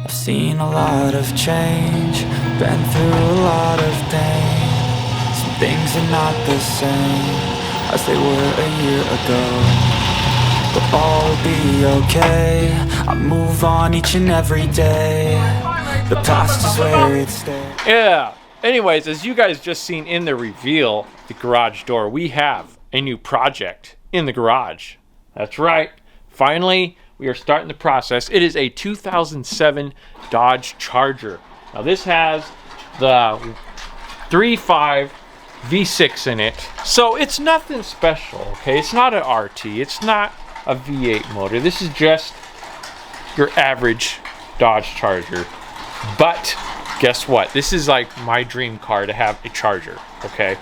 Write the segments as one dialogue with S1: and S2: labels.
S1: I've seen a lot of change, been through a lot of pain. Some things are not the same as they were a year ago, but all will be okay. I move on each and every day. The past is where it stays.
S2: Yeah. Anyways, as you guys just seen in the reveal, the garage door, we have a new project in the garage. That's right. Finally, we are starting the process. It is a 2007 Dodge Charger. Now this has the 3.5 V6 in it. So it's nothing special, okay? It's not an RT. It's not a V8 motor. This is just your average Dodge Charger. But guess what? This is like my dream car to have a Charger, okay?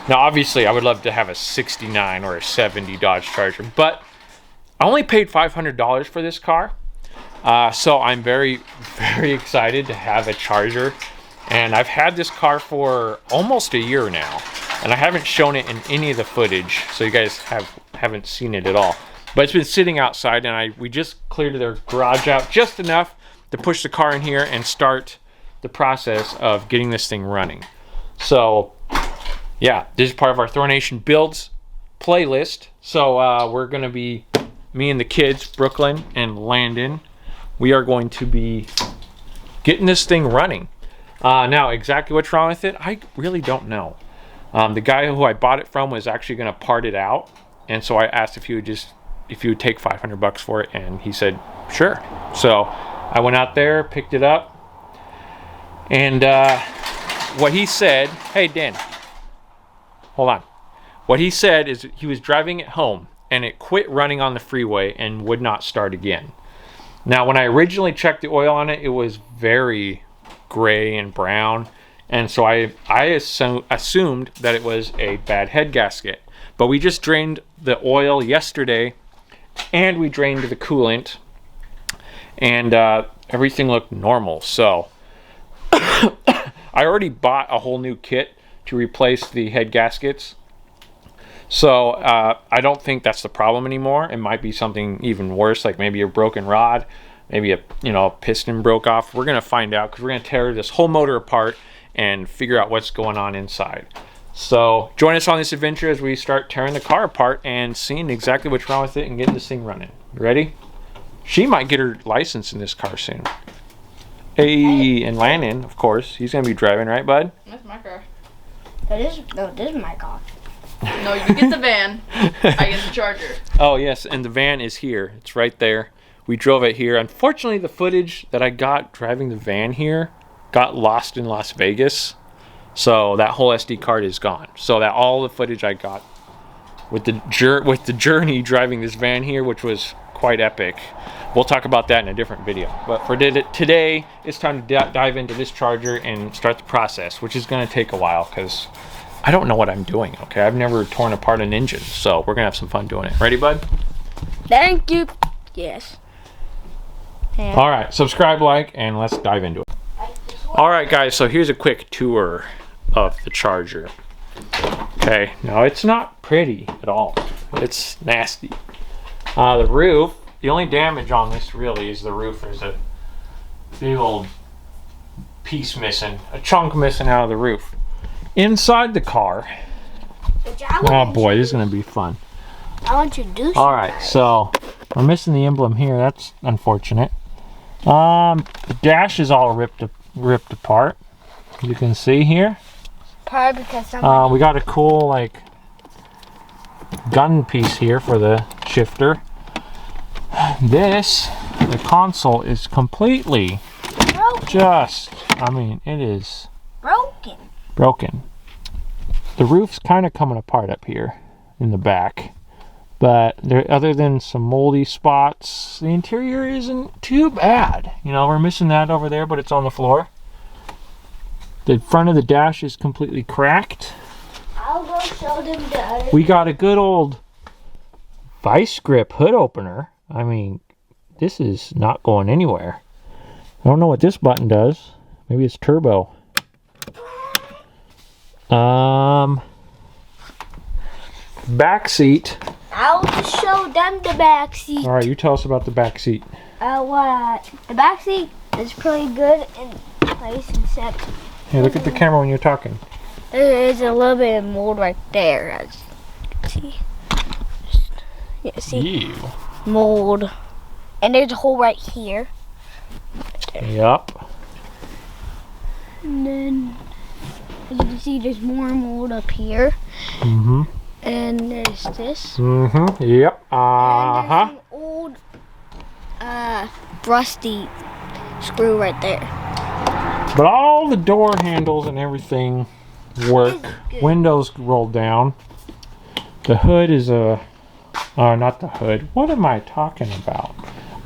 S2: Now, obviously, I would love to have a 69 or a 70 Dodge Charger, but I only paid $500 for this car. So I'm very, very excited to have a Charger. And I've had this car for almost a year now, and I haven't shown it in any of the footage, so you guys haven't seen it at all. But it's been sitting outside, and we just cleared their garage out just enough to push the car in here and start the process of getting this thing running. So yeah, this is part of our Thor Nation Builds playlist. So we're gonna be, me and the kids, Brooklyn and Landon, we are going to be getting this thing running. Now, exactly what's wrong with it, I really don't know. The guy who I bought it from was actually gonna part it out, and so I asked if he would take $500 for it, and he said sure. So I went out there, picked it up, and what he said, hey Dan, hold on. What he said is he was driving it home and it quit running on the freeway and would not start again. Now, when I originally checked the oil on it, it was very gray and brown, and so I assumed that it was a bad head gasket. But we just drained the oil yesterday, and we drained the coolant, and everything looked normal. So I already bought a whole new kit to replace the head gaskets. So I don't think that's the problem anymore. It might be something even worse, like maybe a broken rod, maybe a piston broke off. We're gonna find out, because we're gonna tear this whole motor apart and figure out what's going on inside. So join us on this adventure as we start tearing the car apart and seeing exactly what's wrong with it and getting this thing running. You ready? She might get her license in this car soon. Hey, and Landon, of course, he's gonna be driving, right, bud?
S3: That's my car.
S4: This is my car.
S3: No, you get the van. I get the Charger.
S2: Oh yes, and the van is here. It's right there. We drove it here. Unfortunately, the footage that I got driving the van here got lost in Las Vegas. So that whole SD card is gone. So that all the footage I got with the journey driving this van here, which was quite epic. We'll talk about that in a different video. But for today, it's time to dive into this Charger and start the process, which is going to take a while because I don't know what I'm doing, okay? I've never torn apart an engine, so we're going to have some fun doing it. Ready, bud?
S4: Thank you. Yes.
S2: And all right, subscribe, like, and let's dive into it. All right, guys, so here's a quick tour of the Charger. Okay, now it's not pretty at all. It's nasty. The roof, the only damage on this really is the roof. There's a big old piece missing, a chunk missing out of the roof. Inside the car, oh boy, this is going to be fun.
S4: I want you to do something.
S2: All right, so we're missing the emblem here. That's unfortunate. The dash is all ripped apart. You can see here.
S4: Probably because
S2: we got a cool like gun piece here for the shifter. The console is completely
S4: broken.
S2: It is
S4: broken.
S2: The roof's kind of coming apart up here in the back, but other than some moldy spots, the interior isn't too bad. We're missing that over there, but it's on the floor. The front of the dash is completely cracked.
S4: I'll go show them the other.
S2: We got a good old vice grip hood opener. This is not going anywhere. I don't know what this button does. Maybe it's turbo. Back seat.
S4: I'll show them the back seat.
S2: All right, you tell us about the back seat.
S4: The back seat It's pretty good in place except
S2: Hey, look at the camera when you're talking.
S4: there is a little bit of mold right there, as you can see. Yeah, see?
S2: Ew.
S4: Mold. And there's a hole right here.
S2: Yup.
S4: And then, as you can see, there's more mold up here.
S2: Mm-hmm.
S4: And there's this.
S2: Mm-hmm. Yep.
S4: And there's
S2: Uh-huh.
S4: an old, rusty screw right there.
S2: But all the door handles and everything work.
S4: Good.
S2: Windows rolled down. The hood is not the hood. What am I talking about?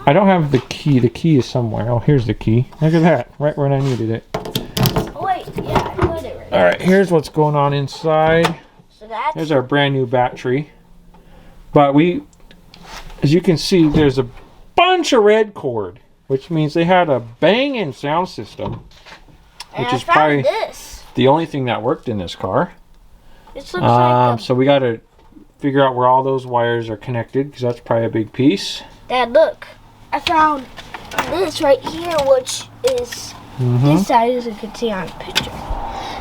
S2: I don't have the key. The key is somewhere. Oh, here's the key. Look at that. Right when I needed it.
S4: Oh wait, yeah, I put it right
S2: All right, here's what's going on inside.
S4: So that's
S2: There's our brand new battery. But as you can see, there's a bunch of red cord, which means they had a banging sound system,
S4: and
S2: which
S4: I
S2: is
S4: found
S2: probably
S4: this.
S2: the only thing that worked in this car.
S4: This looks like
S2: So we got to figure out where all those wires are connected, because that's probably a big piece.
S4: Dad, look. I found this right here, which is this side, as you can see on the picture.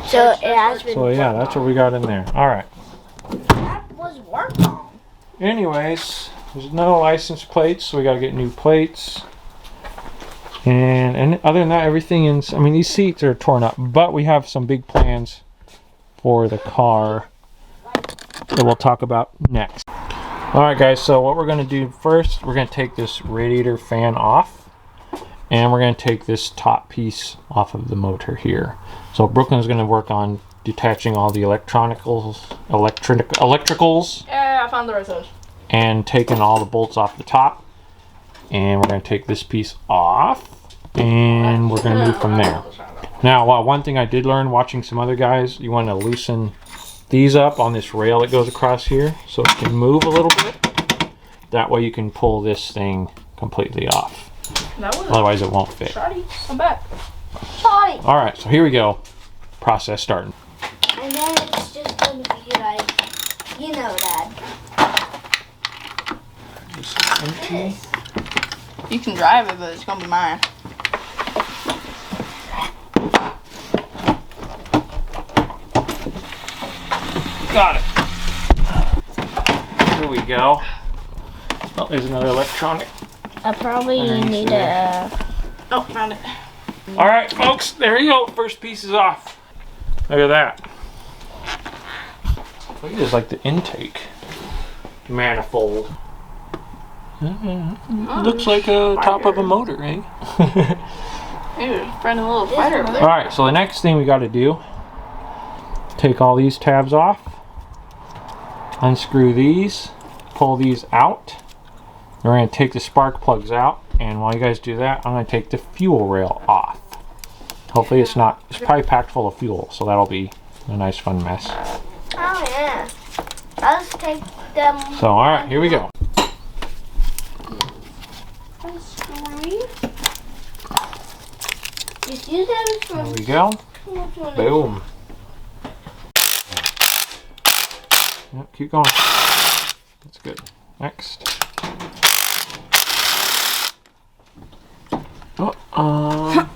S4: So it has been.
S2: So yeah, that's what we got in there. All right.
S4: That was worked on.
S2: Anyways, there's no license plates, so we got to get new plates. And other than that, everything I mean, these seats are torn up, but we have some big plans for the car that we'll talk about next. All right, guys, so what we're going to do first, we're going to take this radiator fan off, and we're going to take this top piece off of the motor here. So Brooklyn's going to work on detaching all the electricals,
S3: Yeah, I found the right switch.
S2: and taking all the bolts off the top. And we're going to take this piece off, and we're going to move from there. Now, one thing I did learn watching some other guys, you want to loosen these up on this rail that goes across here so it can move a little bit. That way you can pull this thing completely off. Otherwise it won't fit.
S3: Shotty, I'm back.
S4: Sorry.
S2: All right, so here we go. Process starting.
S4: And then it's just going to be like, you know, Dad.
S2: Empty.
S3: You can drive it, but it's gonna be mine.
S2: Got it. Here we go. Oh, there's another electronic.
S4: I probably need a.
S3: Oh, found it.
S2: All right, folks, there you go. First piece is off. Look at that. Look at this, like the intake manifold. Looks like a top of a motor, eh?
S3: Ew, friend a little fighter over there.
S2: All right, so the next thing we got to do, take all these tabs off, unscrew these, pull these out. We're going to take the spark plugs out, and while you guys do that, I'm going to take the fuel rail off. Hopefully it's probably packed full of fuel, so that'll be a nice fun mess.
S4: Oh, yeah. I'll just take them.
S2: So, all right, here we go.
S4: Just use them for.
S2: There we go. Boom. Yep, keep going. That's good. Next. Oh,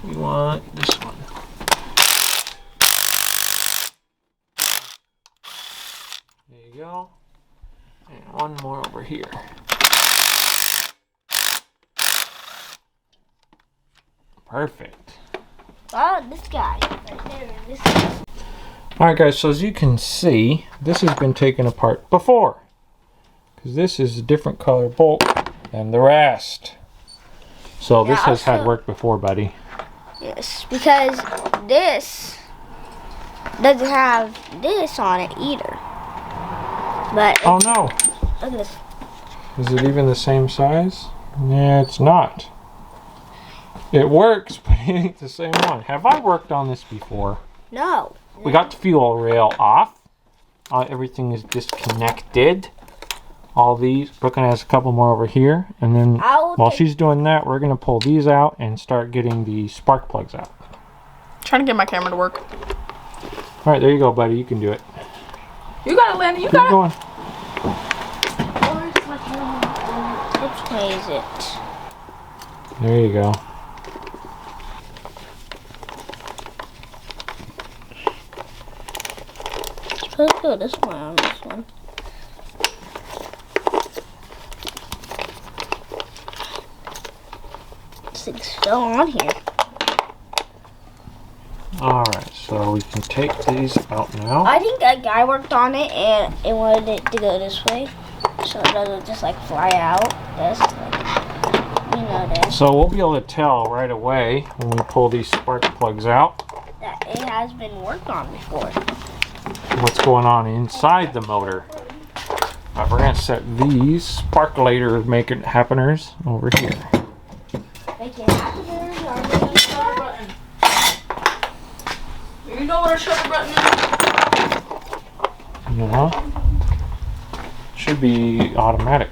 S2: we want this one. There you go. And one more over here. Perfect.
S4: Oh, this guy. Right there. This guy.
S2: Alright guys, so as you can see, this has been taken apart before. Because this is a different color bolt than the rest. So this has had work before, buddy.
S4: Yes, because this doesn't have this on it either. But
S2: Oh no!
S4: look at this.
S2: Is it even the same size? Yeah, it's not. It works, but it ain't the same one. Have I worked on this before?
S4: No.
S2: We got the fuel rail off. Everything is disconnected. All these. Brooklyn has a couple more over here. And then while she's doing that, we're going to pull these out and start getting the spark plugs out.
S3: Trying to get my camera to work.
S2: Alright, there you go, buddy. You can do it.
S3: You got it, Landon. You
S2: Keep
S3: got
S2: going.
S4: Which way is it?
S2: There you go.
S4: Let's go this way on this one. This thing's still on here.
S2: Alright, so we can take these out now.
S4: I think a guy worked on it and it wanted it to go this way. So it doesn't just like fly out. This, like, you know this.
S2: So we'll be able to tell right away when we pull these spark plugs out
S4: That it has been worked on before.
S2: what's going on inside the motor. We're going to set these sparkulator making happeners over here.
S4: Make it happen.
S3: Shutter button. You know what a shutter button is?
S2: No. Should be automatic.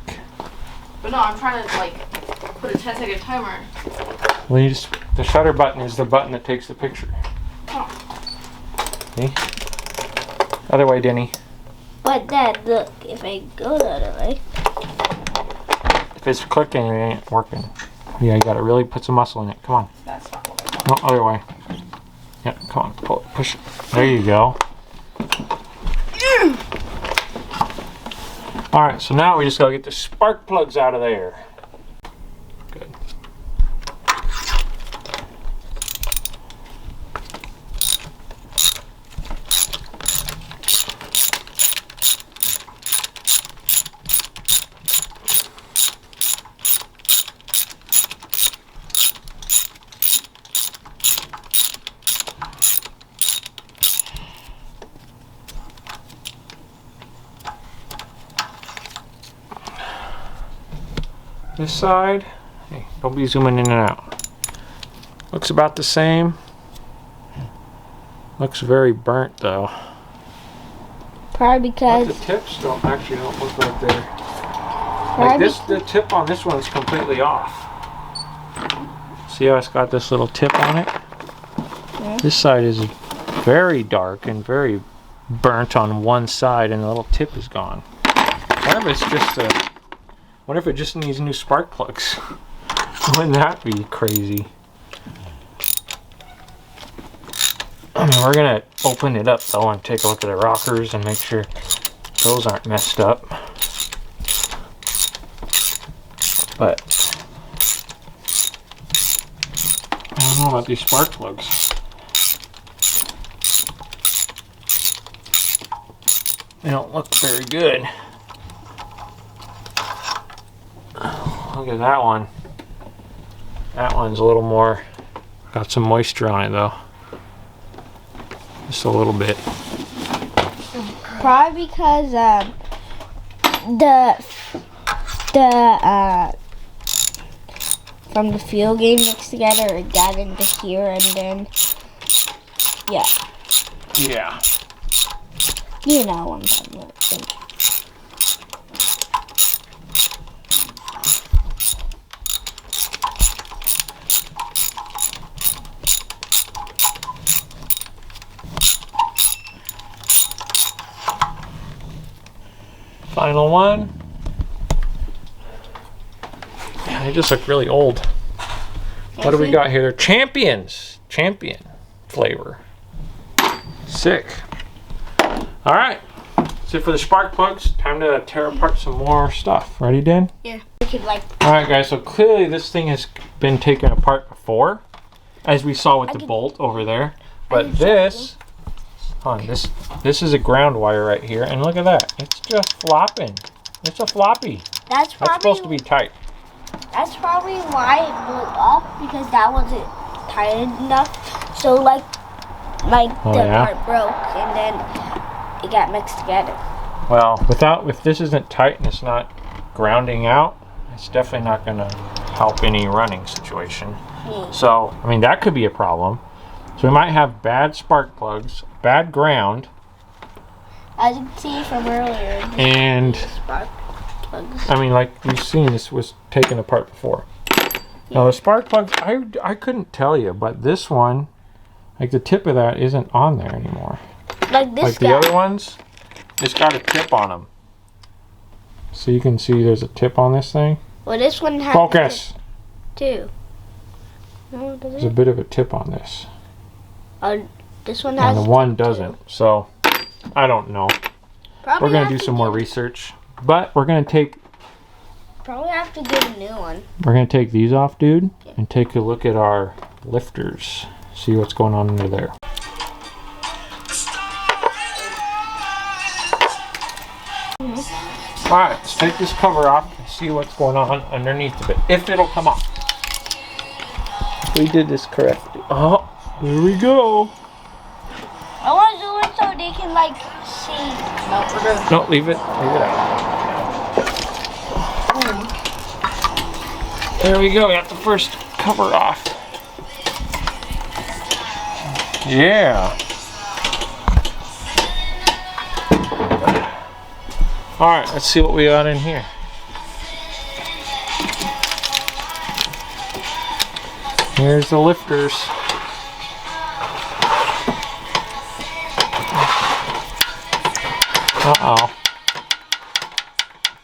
S3: But no, I'm trying to like put a 10-second timer.
S2: Well, the shutter button is the button that takes the picture.
S3: Oh.
S2: See? Other way, Denny.
S4: But Dad, look, if I go the other way.
S2: If it's clicking, it ain't working. Yeah, you gotta really put some muscle in it. Come on.
S3: That's not what
S2: No, other way. Yeah, come on. Pull it, push it. There you go. Alright, so now we just gotta get the spark plugs out of there. Good. This side, hey, don't be zooming in and out. Looks about the same. Looks very burnt though.
S4: Probably
S2: But
S4: because
S2: the tips don't look like they're like
S4: Probably-
S2: this. The tip on this one is completely off. See how it's got this little tip on it?
S4: Yeah.
S2: This side is very dark and very burnt on one side, and the little tip is gone. Wonder if it's just a. Wonder if it just needs new spark plugs. Wouldn't that be crazy? I mean, we're gonna open it up though and take a look at the rockers and make sure those aren't messed up. But I don't know about these spark plugs. They don't look very good. Look at that one. That one's a little more, got some moisture on it though. Just a little bit.
S4: Probably because from the field game mixed together, it got into here, and then yeah,
S2: Yeah.
S4: you know what I'm talking about.
S2: Final one. Yeah, they just look really old. What do we got here? They're champions. Champion flavor. Sick. All right. That's it for the spark plugs. Time to tear apart some more stuff. Ready, Dan?
S4: Yeah, we could like
S2: All right, guys. So clearly this thing has been taken apart before, as we saw with the bolt over there. But this, this is a ground wire right here, and look at that. It's just flopping. It's a floppy.
S4: that's
S2: That's supposed to be tight.
S4: That's probably why it blew up, because that wasn't tight enough. So like
S2: Oh,
S4: the
S2: yeah?
S4: part broke and then it got mixed together.
S2: Well, if this isn't tight and it's not grounding out, it's definitely not going to help any running situation. So, I mean, that could be a problem. So we might have bad spark plugs, bad ground,
S4: As you can see from earlier,
S2: and
S4: spark plugs.
S2: I mean, like we've seen, this was taken apart before. Now the spark plugs, I couldn't tell you, but this one, like the tip of that isn't on there anymore.
S4: Like this
S2: Like
S4: guy.
S2: the other ones, it's got a tip on them. So you can see there's a tip on this thing.
S4: Well, this one has
S2: Focus!
S4: too. No, does
S2: There's a
S4: it?
S2: bit of a tip on this.
S4: This one
S2: And
S4: has
S2: the one
S4: too.
S2: doesn't. So I don't know.
S4: Probably
S2: We're gonna
S4: have
S2: do
S4: to
S2: some more
S4: get-
S2: research, but we're gonna take
S4: Probably have to get a new one.
S2: these off, dude, and take a look at our lifters. See what's going on under there. All right, let's take this cover off and see what's going on underneath of it, if it'll come off. We did this correctly. Oh, here we go.
S4: I want to do it so they can like see.
S3: No, we're good.
S2: No, leave it. Leave it out. There we go. We got the first cover off. Yeah. All right, let's see what we got in here. Here's the lifters. Uh-oh.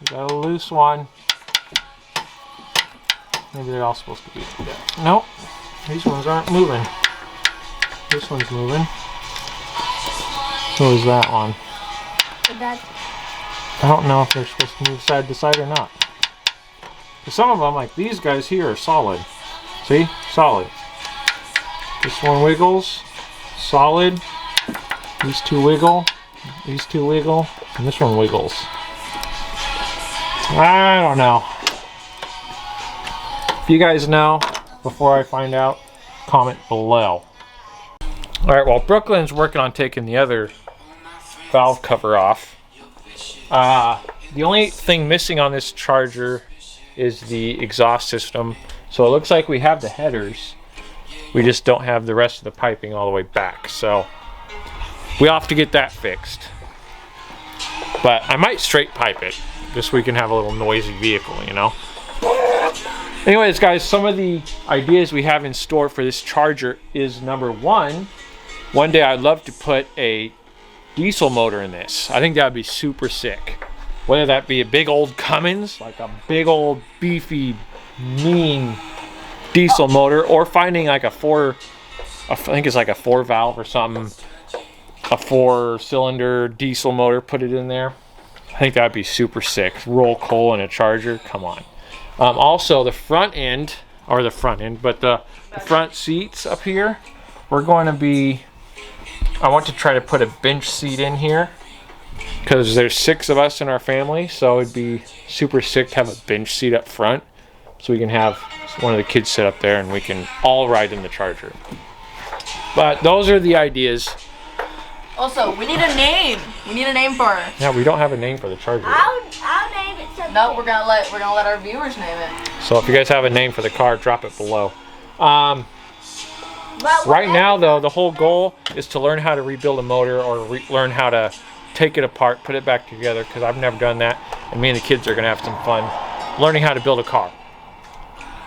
S2: We got a loose one. Maybe they're all supposed to be together. Nope. These ones aren't moving. This one's moving. So is that one. I don't know if they're supposed to move side to side or not. But some of them, like these guys here, are solid. See? Solid. This one wiggles. Solid. These two wiggle. These two wiggle. And this one wiggles. I don't know. If you guys know, before I find out, comment below. Alright, while Brooklyn's working on taking the other valve cover off, the only thing missing on this charger is the exhaust system. So it looks like we have the headers. We just don't have the rest of the piping all the way back. So we have to get that fixed. But I might straight pipe it, just so we can have a little noisy vehicle, you know? Anyways, guys, some of the ideas we have in store for this charger is number one day I'd love to put a diesel motor in this. I think that would be super sick. Whether that be a big old Cummins, like a big old beefy, mean diesel motor, or finding like I think it's like a 4-valve or something, a 4-cylinder diesel motor, put it in there. I think that'd be super sick. Roll coal in a charger, come on. Also the front end, but the front seats up here, we're going to be, I want to try to put a bench seat in here because there's 6 of us in our family, so it'd be super sick to have a bench seat up front so we can have one of the kids sit up there and we can all ride in the charger. But those are the ideas.
S3: Also, we need a name. We need a name for her.
S2: Yeah, we don't have a name for the charger.
S4: I'll name it something.
S3: No, we're gonna let our viewers name it.
S2: So if you guys have a name for the car, drop it below.
S4: But
S2: Right now, though, the whole goal is to learn how to rebuild a motor or learn how to take it apart, put it back together, because I've never done that, and me and the kids are going to have some fun learning how to build a car.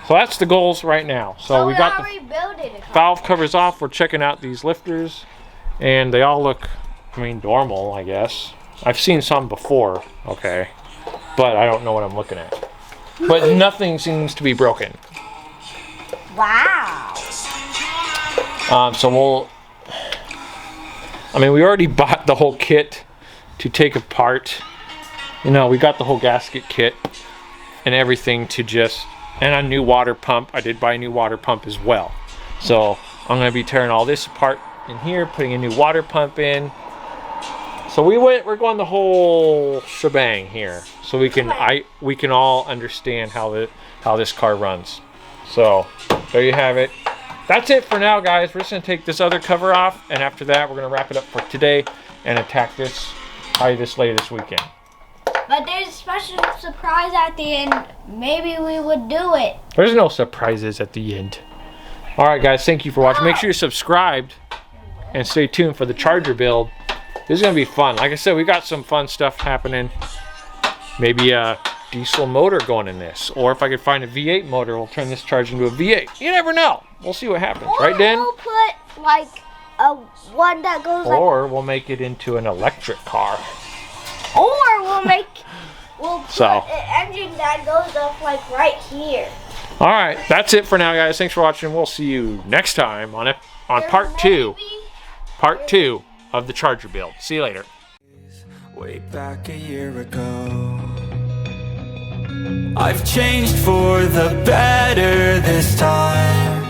S2: So that's the goals right now. So we got the valve covers off. We're checking out these lifters, and they all look, normal, I guess. I've seen some before, okay, but I don't know what I'm looking at. But nothing seems to be broken.
S4: Wow.
S2: So we already bought the whole kit to take apart. We got the whole gasket kit and everything and a new water pump. I did buy a new water pump as well. So I'm going to be tearing all this apart in here, putting a new water pump in. So we're going the whole shebang here, so we can all understand how this car runs. So there you have it. That's it for now, guys. We're just going to take this other cover off, and after that, we're going to wrap it up for today and attack this probably this later this weekend.
S4: But there's a special surprise at the end. Maybe we would do it.
S2: There's no surprises at the end. All right, guys. Thank you for watching. Make sure you're subscribed and stay tuned for the charger build. This is going to be fun. Like I said, we got some fun stuff happening. Maybe a diesel motor going in this. Or if I could find a V8 motor, we'll turn this charger into a V8. You never know. We'll see what happens. Right, Dan?
S4: We'll put like a one that goes
S2: or we'll make it into an electric car.
S4: Or we'll put
S2: So.
S4: an engine that goes up like right here.
S2: All right. That's it for now, guys. Thanks for watching. We'll see you next time on part 2 of the charger build. See you later.
S1: way back a year ago. I've changed for the better this time.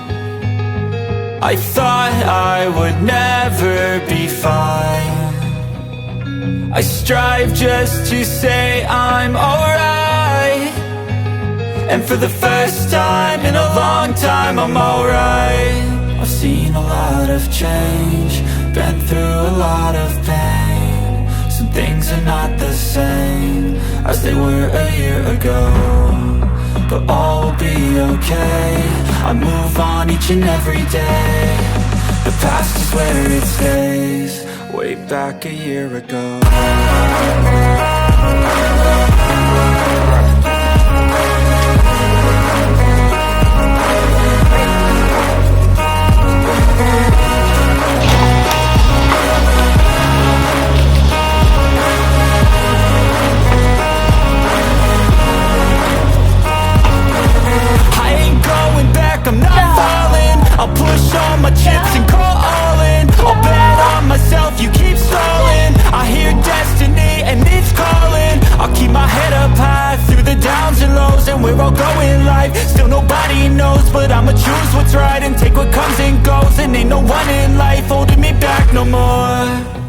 S1: I thought I would never be fine. I strive just to say I'm alright, and for the first time in a long time I'm alright. I've seen a lot of change, been through a lot of pain. Some things are not the same as they were a year ago, but all will be okay. I move on each and every day. The past is where it stays, way back a year ago. I'm not falling, I'll push all my chips and call all in. I'll bet on myself, you keep stalling. I hear destiny and it's calling. I'll keep my head up high through the downs and lows, and where I'll go in life, still nobody knows. But I'ma choose what's right and take what comes and goes, and ain't no one in life holding me back no more.